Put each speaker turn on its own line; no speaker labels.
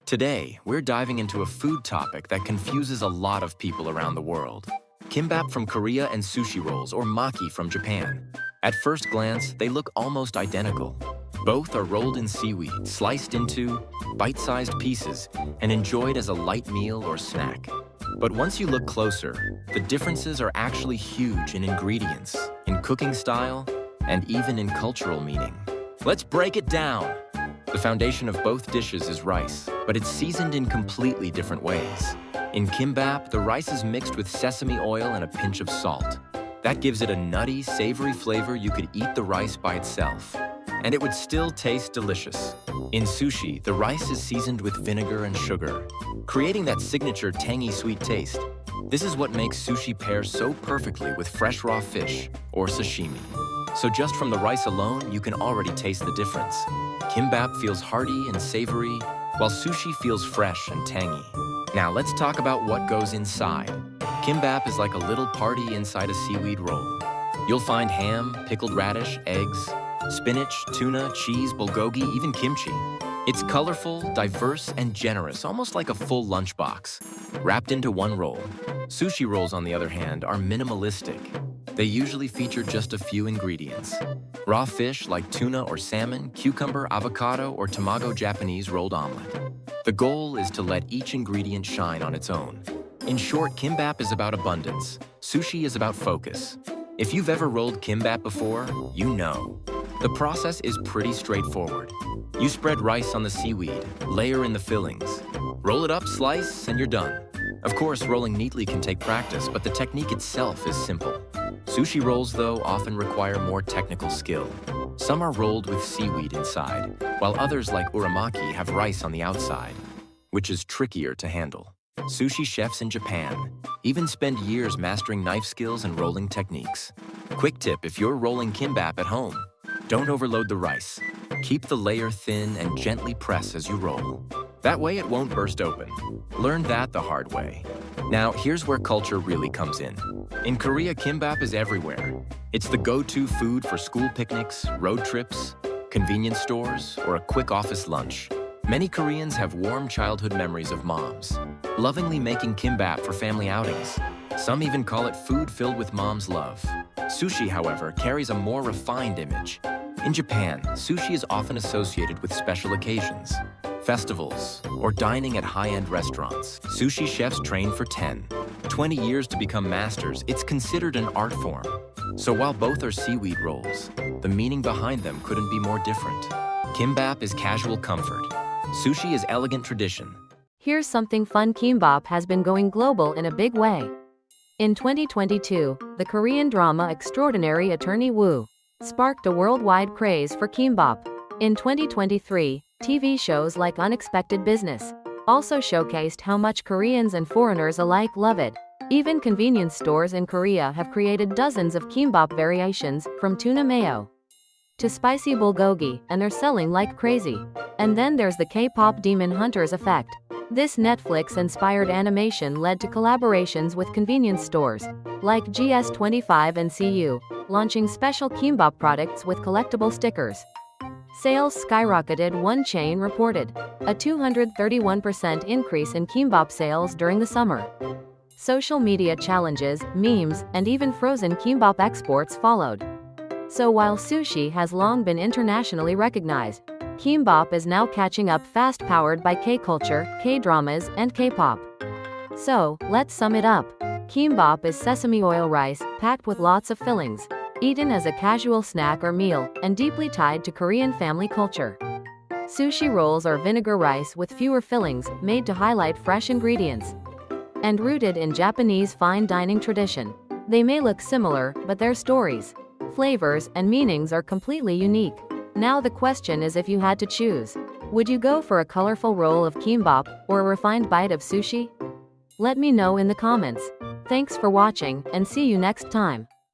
Today, we're diving into a food topic that confuses a lot of people around the world. Kimbap from Korea and sushi rolls, or Maki from Japan. At first glance, they look almost identical. Both are rolled in seaweed, sliced into bite-sized pieces, and enjoyed as a light meal or snack. But once you look closer, the differences are actually huge in ingredients, in cooking style, and even in cultural meaning. Let's break it down! The foundation of both dishes is rice, but it's seasoned in completely different ways. In kimbap, the rice is mixed with sesame oil and a pinch of salt. That gives it a nutty, savory flavor. You could eat the rice by itself, and it would still taste delicious. In sushi, the rice is seasoned with vinegar and sugar, creating that signature tangy sweet taste. This is what makes sushi pair so perfectly with fresh raw fish or sashimi. So just from the rice alone, you can already taste the difference. Kimbap feels hearty and savory, while sushi feels fresh and tangy. Now let's talk about what goes inside. Kimbap is like a little party inside a seaweed roll. You'll find ham, pickled radish, eggs, spinach, tuna, cheese, bulgogi, even kimchi. It's colorful, diverse, and generous, almost like a full lunchbox, wrapped into one roll. Sushi rolls, on the other hand, are minimalistic. They usually feature just a few ingredients. Raw fish like tuna or salmon, cucumber, avocado, or tamago Japanese rolled omelet. The goal is to let each ingredient shine on its own. In short, kimbap is about abundance. Sushi is about focus. If you've ever rolled kimbap before, you know. The process is pretty straightforward. You spread rice on the seaweed, layer in the fillings, roll it up, slice, and you're done. Of course, rolling neatly can take practice, but the technique itself is simple. Sushi rolls, though, often require more technical skill. Some are rolled with seaweed inside, while others, like uramaki, have rice on the outside, which is trickier to handle. Sushi chefs in Japan even spend years mastering knife skills and rolling techniques. Quick tip: if you're rolling kimbap at home, don't overload the rice. Keep the layer thin and gently press as you roll. That way it won't burst open. Learned that the hard way. Now, here's where culture really comes in. In Korea, kimbap is everywhere. It's the go-to food for school picnics, road trips, convenience stores, or a quick office lunch. Many Koreans have warm childhood memories of moms lovingly making kimbap for family outings. Some even call it food filled with mom's love. Sushi, however, carries a more refined image. In Japan, sushi is often associated with special occasions, festivals, or dining at high-end restaurants. Sushi chefs train for 10, 20 years to become masters. It's considered an art form. So while both are seaweed rolls, the meaning behind them couldn't be more different. Kimbap is casual comfort. Sushi is elegant tradition.
Here's something fun: kimbap has been going global in a big way. In 2022, the Korean drama Extraordinary Attorney Woo sparked a worldwide craze for kimbap. In 2023, TV shows like Unexpected Business also showcased how much Koreans and foreigners alike love it. Even convenience stores in Korea have created dozens of kimbap variations, from tuna mayo to spicy bulgogi, and they're selling like crazy. And then there's the K-pop Demon Hunters effect. This Netflix-inspired animation led to collaborations with convenience stores like GS25 and CU, launching special kimbap products with collectible stickers. Sales skyrocketed. One chain reported a 231% increase in kimbap sales during the summer. Social media challenges, memes, and even frozen kimbap exports followed. So while sushi has long been internationally recognized, kimbap is now catching up fast, powered by K-culture, K-dramas, and K-pop. So, let's sum it up. Kimbap is sesame oil rice, packed with lots of fillings, eaten as a casual snack or meal, and deeply tied to Korean family culture. Sushi rolls are vinegar rice with fewer fillings, made to highlight fresh ingredients, and rooted in Japanese fine dining tradition. They may look similar, but their stories, flavors, and meanings are completely unique. Now the question is, if you had to choose, would you go for a colorful roll of kimbap or a refined bite of sushi? Let me know in the comments. Thanks for watching, and see you next time.